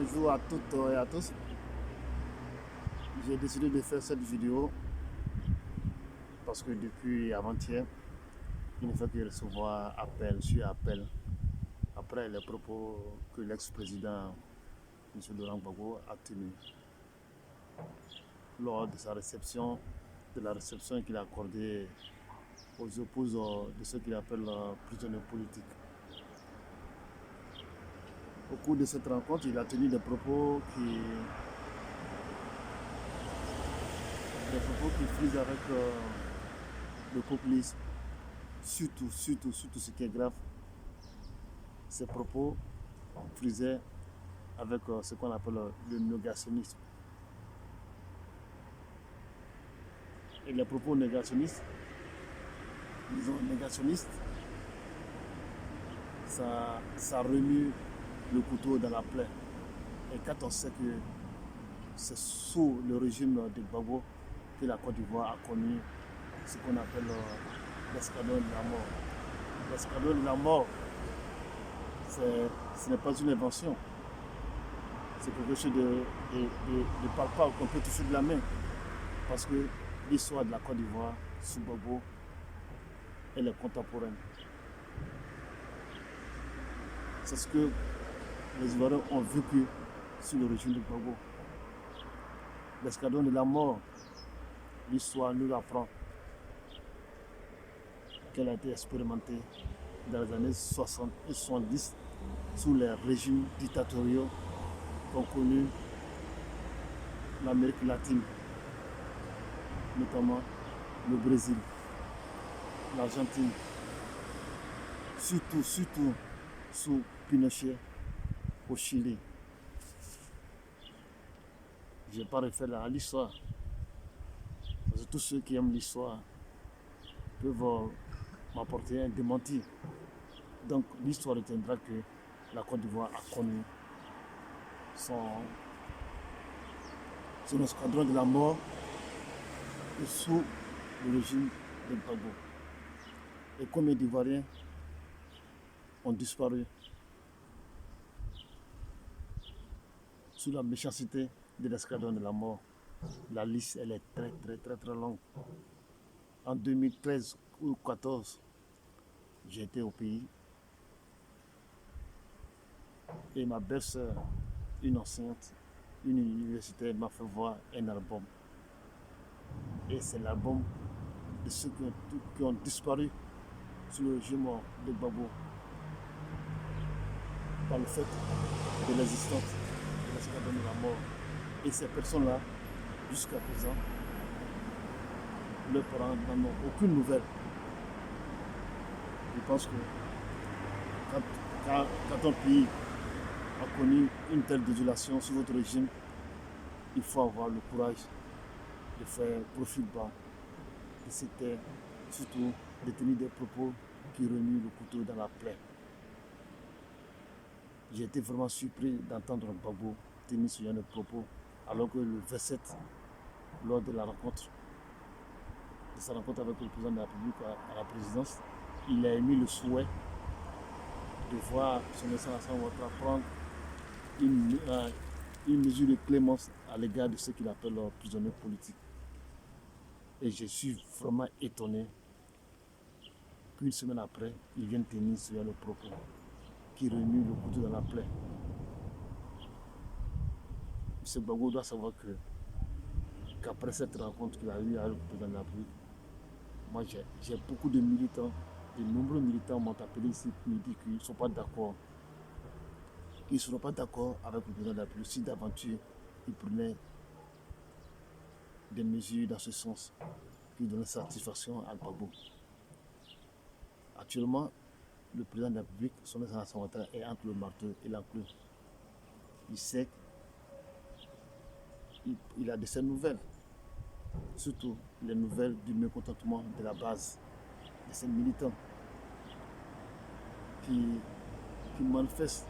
Bonjour à toutes et à tous. J'ai décidé de faire cette vidéo parce que depuis avant-hier, il ne fait que recevoir appel sur appel après les propos que l'ex-président M. Laurent Gbagbo a tenus lors de sa réception, de la réception qu'il a accordée aux épouses de ceux qu'il appelle prisonniers politiques. Au cours de cette rencontre, il a tenu des propos qui frisent avec le populisme. Surtout ce qui est grave, ces propos frisaient avec ce qu'on appelle le négationnisme. Et les propos négationnistes, ça remue le couteau dans la plaie. Et quand on sait que c'est sous le régime de Gbagbo que la Côte d'Ivoire a connu ce qu'on appelle l'escadron de la mort. L'escadron de la mort, ce n'est pas une invention. C'est quelque chose de palpable qu'on peut toucher de la main. Parce que l'histoire de la Côte d'Ivoire sous Gbagbo, elle est contemporaine. C'est ce que les Ivoiriens ont vécu sous le régime de Gbagbo. L'escadron de la mort, l'histoire nous apprend qu'elle a été expérimentée dans les années 60 et 70 sous les régimes dictatoriaux qu'ont connu l'Amérique latine, notamment le Brésil, l'Argentine, surtout sous Pinochet au Chili. Je ne vais pas refaire à l'histoire, parce que tous ceux qui aiment l'histoire peuvent m'apporter un démenti. Donc l'histoire retiendra que la Côte d'Ivoire a connu son escadron de la mort sous le régime de Gbagbo. Et combien d'Ivoiriens ont disparu sous la méchanceté de l'escadron de la mort. La liste, elle est très longue. En 2013 ou 2014, j'ai été au pays et ma belle-sœur, une enseignante, une universitaire, m'a fait voir un album. Et c'est l'album de ceux qui ont disparu sous le régime de Gbagbo par le fait de l'existence de l'escadron de la mort. Et ces personnes-là, jusqu'à présent, leurs parents n'en ont aucune nouvelle. Je pense que quand un pays a connu une telle désolation sous votre régime, il faut avoir le courage de faire profil bas de cette terre, surtout de tenir des propos qui remuent le couteau dans la plaie. J'ai été vraiment surpris d'entendre Gbagbo tenir ce genre de propos, alors que le 27, lors de sa rencontre avec le président de la République à la présidence, il a émis le souhait de voir son excellence prendre une mesure de clémence à l'égard de ceux qu'il appelle leurs prisonniers politiques. Et je suis vraiment étonné qu'une semaine après, il vienne tenir ce genre de propos qui remue le couteau dans la plaie. M. Gbagbo doit savoir qu'après cette rencontre qu'il a eue avec le président de la République, moi j'ai beaucoup de militants, de nombreux militants m'ont appelé ici pour me dire qu'ils ne sont pas d'accord. Ils ne seront pas d'accord avec le président de la République si d'aventure il prenait des mesures dans ce sens qui donnaient satisfaction à Gbagbo. Actuellement, le président de la République, son excellence est entre le marteau et l'enclume. Il sait qu'il a de ces nouvelles, surtout les nouvelles du mécontentement de la base, de ces militants qui manifestent,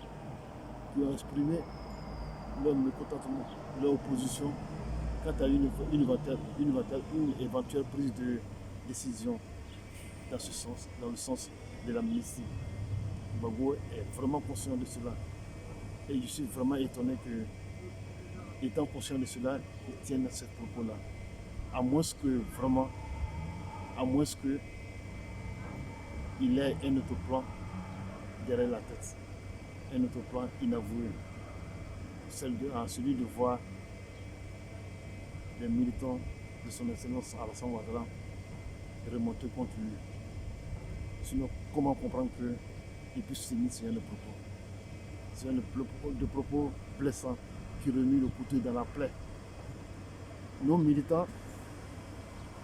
qui ont exprimé leur mécontentement, leur opposition quant à une éventuelle prise de décision dans ce sens, dans le sens de l'amnistie. Gbagbo est vraiment conscient de cela. Et je suis vraiment étonné que, étant conscient de cela, ils tiennent à ce propos-là. À moins que vraiment, à moins que il ait un autre plan derrière la tête, un autre plan inavoué, celui de voir les militants de son excellence Alassane Ouattara remonter contre lui. Sinon, comment comprendre qu'il puisse tenir ce genre de propos? C'est de propos blessants qui remuent le couteau dans la plaie. Nos militants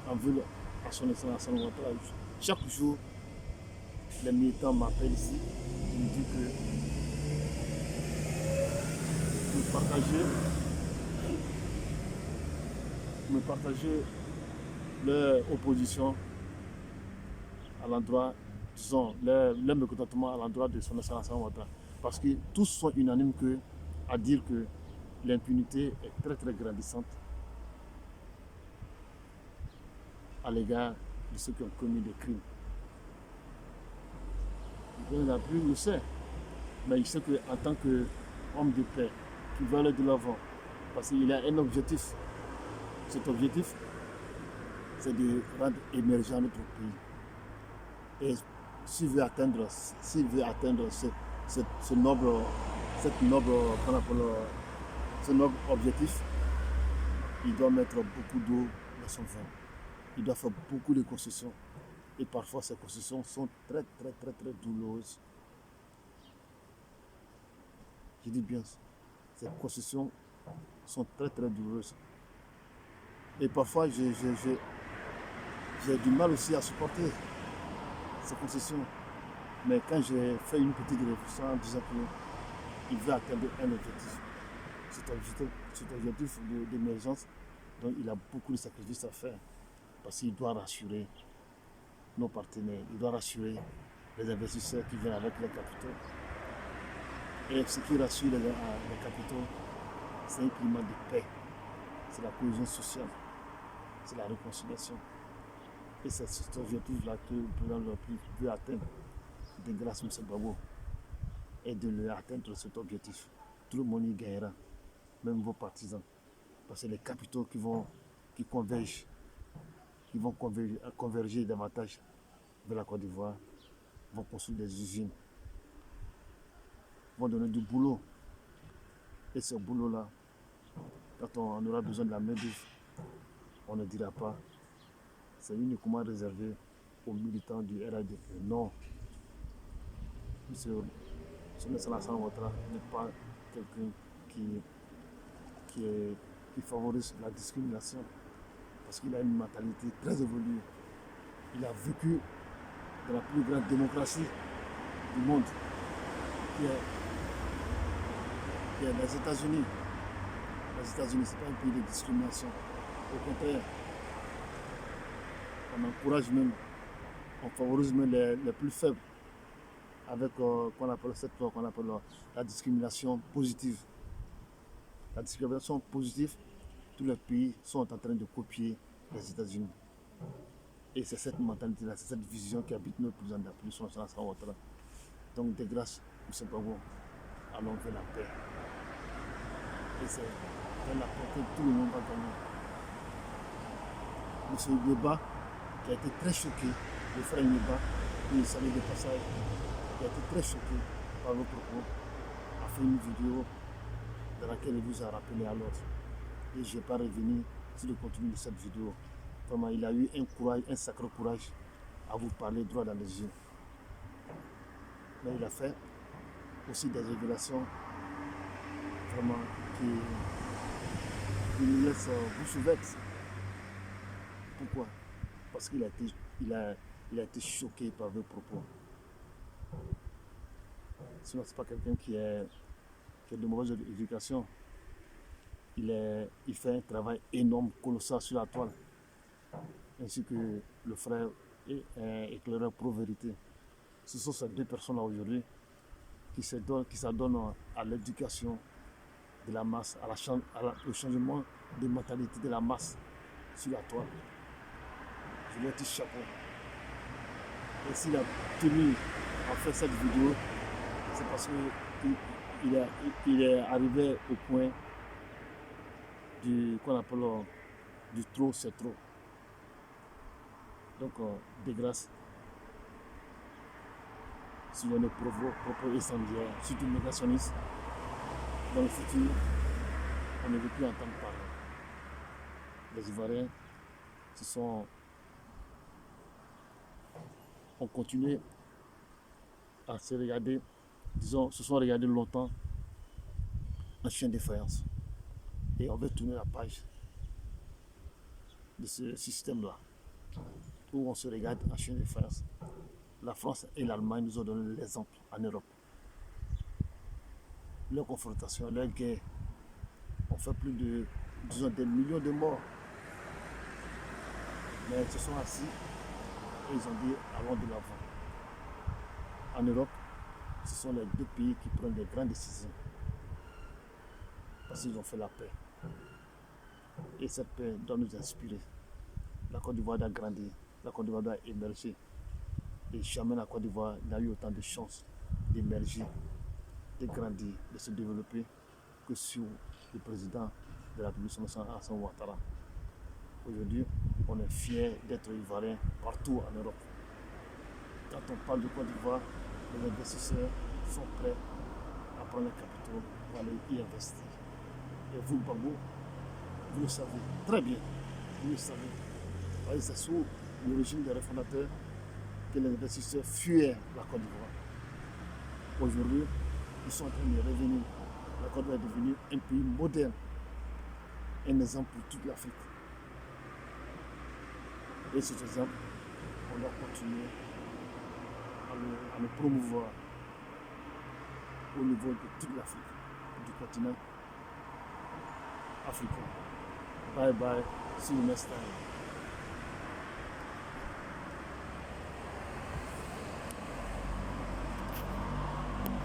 en veulent à son excellence Alassane Ouattara. Chaque jour, les militants m'appellent ici, ils me disent que me partager leur opposition à l'endroit, disons, leur mécontentement à l'endroit de son excellence Alassane Ouattara. Parce que tous sont unanimes à dire que l'impunité est très très grandissante à l'égard de ceux qui ont commis des crimes. Il n'y en a plus, il le sait. Mais il sait qu'en tant qu'homme de paix, qui veut aller de l'avant, parce qu'il a un objectif. Cet objectif, c'est de rendre émergent notre pays. Et s'il veut atteindre ce noble objectif, il doit mettre beaucoup d'eau dans son vin. Il doit faire beaucoup de concessions. Et parfois, ces concessions sont très, très, très, très douloureuses. Je dis bien, ces concessions sont très, très douloureuses. Et parfois, j'ai du mal aussi à supporter ces concessions. Mais quand j'ai fait une petite réflexion en disant qu'il veut atteindre un objectif, cet objectif d'émergence, donc il a beaucoup de sacrifices à faire. Parce qu'il doit rassurer nos partenaires, il doit rassurer les investisseurs qui viennent avec les capitaux. Et ce qui rassure les capitaux, c'est un climat de paix, c'est la cohésion sociale, c'est la réconciliation. Et c'est cet objectif-là que le président de la République veut atteindre, de grâce à M. Gbagbo, et de lui atteindre cet objectif. Tout le monde y gagnera, même vos partisans. Parce que les capitaux qui vont converger davantage vers la Côte d'Ivoire, vont construire des usines, vont donner du boulot. Et ce boulot-là, quand on aura besoin de la main-d'œuvre, on ne dira pas c'est uniquement réservé aux militants du RADP. Non. Son excellence Alassane Ouattara n'est pas quelqu'un qui favorise la discrimination, parce qu'il a une mentalité très évoluée. Il a vécu dans la plus grande démocratie du monde, qui est les États-Unis. Les États-Unis, ce n'est pas un pays de discrimination. Au contraire, on encourage même, on favorise même les plus faibles avec qu'on appelle la discrimination positive. La discrimination positive, tous les pays sont en train de copier les États-Unis. Et c'est cette mentalité-là, c'est cette vision qui habite notre président de la République, son excellence Alassane Ouattara. Donc, de grâce, M. Gbagbo, allons vers la paix. Et c'est vers la paix que tout le monde va gagner. M. Yeba, qui a été très choqué, le frère Yeba, qui est salé de passage, qui a été très choqué par vos propos, a fait une vidéo dans laquelle il vous a rappelé à l'autre. Et je ne vais pas revenir sur le contenu de cette vidéo. Vraiment, il a eu un sacré courage à vous parler droit dans les yeux. Mais il a fait aussi des révélations vraiment qui nous laissent bouche ouverte. Pourquoi? Parce qu'il a été choqué par vos propos. Sinon, ce n'est pas quelqu'un qui est de mauvaise éducation. Il fait un travail énorme, colossal sur la toile. Ainsi que le frère éclaireur pro-vérité. Ce sont ces deux personnes-là aujourd'hui qui s'adonnent à l'éducation de la masse, au changement de mentalité de la masse sur la toile. Je lui ai dit chapeau. Et s'il a tenu à faire cette vidéo, c'est parce qu'il il est arrivé au point qu'on appelle du trop, c'est trop. Donc, de grâce, si on est propos incendiaires, surtout négationnistes, dans le futur, on ne veut plus entendre parler. Les Ivoiriens ont continué à se regarder, disons, se sont regardés longtemps en chien de faïence. Et on veut tourner la page de ce système-là, où on se regarde en chien de faïence. La France et l'Allemagne nous ont donné l'exemple en Europe. Leurs confrontations, leurs guerres ont fait plus de, disons, des millions de morts. Mais ils se sont assis et ils ont dit allons de l'avant. En Europe, ce sont les deux pays qui prennent des grandes décisions. Parce qu'ils ont fait la paix. Et cette paix doit nous inspirer. La Côte d'Ivoire doit grandir, la Côte d'Ivoire doit émerger. Et jamais la Côte d'Ivoire n'a eu autant de chances d'émerger, de grandir, de se développer que sous le président de la République, Alassane Ouattara. Aujourd'hui, on est fiers d'être ivoiriens partout en Europe. Quand on parle de Côte d'Ivoire, les investisseurs sont prêts à prendre les capitaux pour aller y investir. Et vous, Gbagbo, vous le savez très bien. Vous le savez. C'est sous le régime des réformateurs que les investisseurs fuyaient la Côte d'Ivoire. Aujourd'hui, ils sont en train de revenir. La Côte d'Ivoire est devenue un pays moderne, un exemple pour toute l'Afrique. Et cet exemple, on doit continuer à le promouvoir au niveau de toute l'Afrique, du continent africain. Bye bye, see you next time.